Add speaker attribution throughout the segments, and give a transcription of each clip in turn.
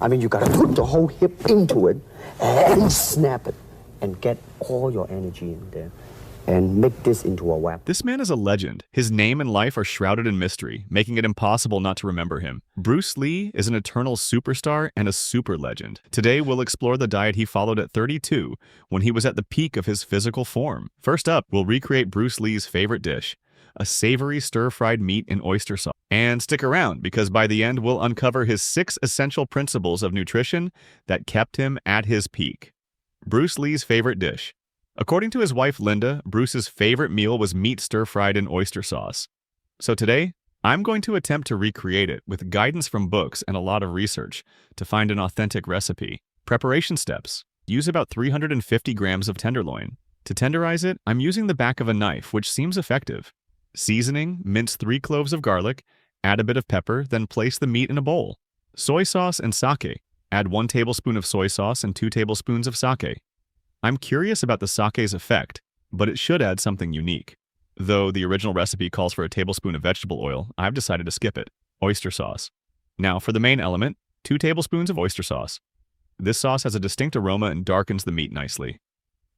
Speaker 1: I mean, you gotta put the whole hip into it and snap it and get all your energy in there and make this into a weapon.
Speaker 2: This man is a legend. His name and life are shrouded in mystery, making it impossible not to remember him. Bruce Lee is an eternal superstar and a super legend. Today, we'll explore the diet he followed at 32 when he was at the peak of his physical form. First up, we'll recreate Bruce Lee's favorite dish, a savory stir-fried meat in oyster sauce. And stick around, because by the end, we'll uncover his 6 essential principles of nutrition that kept him at his peak. Bruce Lee's favorite dish. According to his wife Linda, Bruce's favorite meal was meat stir-fried in oyster sauce. So today, I'm going to attempt to recreate it with guidance from books and a lot of research to find an authentic recipe. Preparation steps. Use about 350 grams of tenderloin. To tenderize it, I'm using the back of a knife, which seems effective. Seasoning, mince 3 cloves of garlic, add a bit of pepper, then place the meat in a bowl. Soy sauce and sake. Add 1 tablespoon of soy sauce and 2 tablespoons of sake. I'm curious about the sake's effect, but it should add something unique. Though the original recipe calls for a tablespoon of vegetable oil, I've decided to skip it. Oyster sauce. Now for the main element, 2 tablespoons of oyster sauce. This sauce has a distinct aroma and darkens the meat nicely.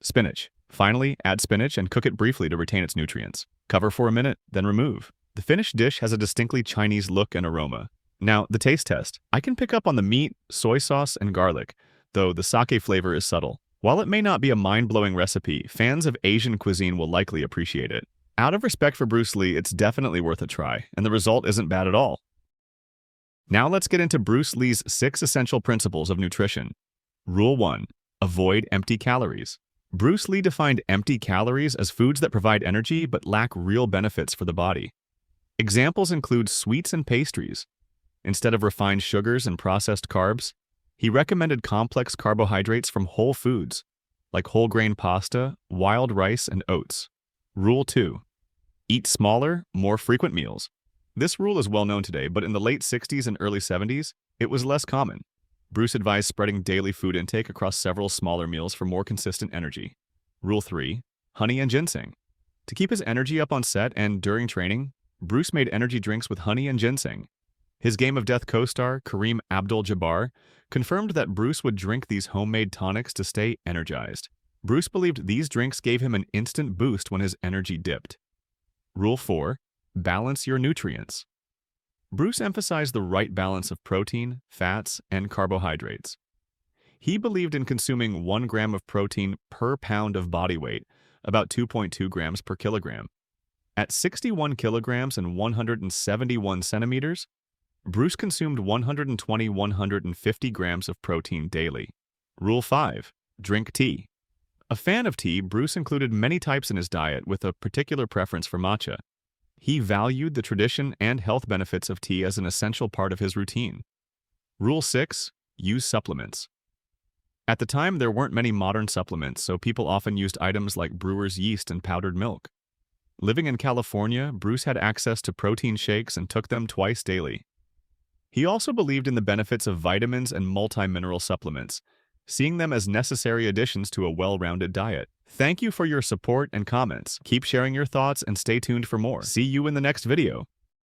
Speaker 2: Spinach. Finally, add spinach and cook it briefly to retain its nutrients. Cover for a minute, then remove. The finished dish has a distinctly Chinese look and aroma. Now, the taste test. I can pick up on the meat, soy sauce, and garlic, though the sake flavor is subtle. While it may not be a mind-blowing recipe, fans of Asian cuisine will likely appreciate it. Out of respect for Bruce Lee, it's definitely worth a try, and the result isn't bad at all. Now let's get into Bruce Lee's 6 essential principles of nutrition. Rule 1. Avoid empty calories. Bruce Lee defined empty calories as foods that provide energy but lack real benefits for the body. Examples include sweets and pastries. Instead of refined sugars and processed carbs, he recommended complex carbohydrates from whole foods, like whole grain pasta, wild rice, and oats. Rule 2. Eat smaller, more frequent meals. This rule is well known today, but in the late 60s and early 70s, it was less common. Bruce advised spreading daily food intake across several smaller meals for more consistent energy. Rule 3. Honey and ginseng. To keep his energy up on set and during training, Bruce made energy drinks with honey and ginseng. His Game of Death co-star, Kareem Abdul-Jabbar, confirmed that Bruce would drink these homemade tonics to stay energized. Bruce believed these drinks gave him an instant boost when his energy dipped. Rule 4. Balance your nutrients. Bruce emphasized the right balance of protein, fats, and carbohydrates. He believed in consuming 1 gram of protein per pound of body weight, about 2.2 grams per kilogram. At 61 kilograms and 171 centimeters, Bruce consumed 120-150 grams of protein daily. Rule 5. Drink tea. A fan of tea, Bruce included many types in his diet with a particular preference for matcha. He valued the tradition and health benefits of tea as an essential part of his routine. Rule 6. Use supplements. At the time, there weren't many modern supplements, so people often used items like brewer's yeast and powdered milk. Living in California, Bruce had access to protein shakes and took them twice daily. He also believed in the benefits of vitamins and multi-mineral supplements, seeing them as necessary additions to a well-rounded diet. Thank you for your support and comments. Keep sharing your thoughts and stay tuned for more. See you in the next video.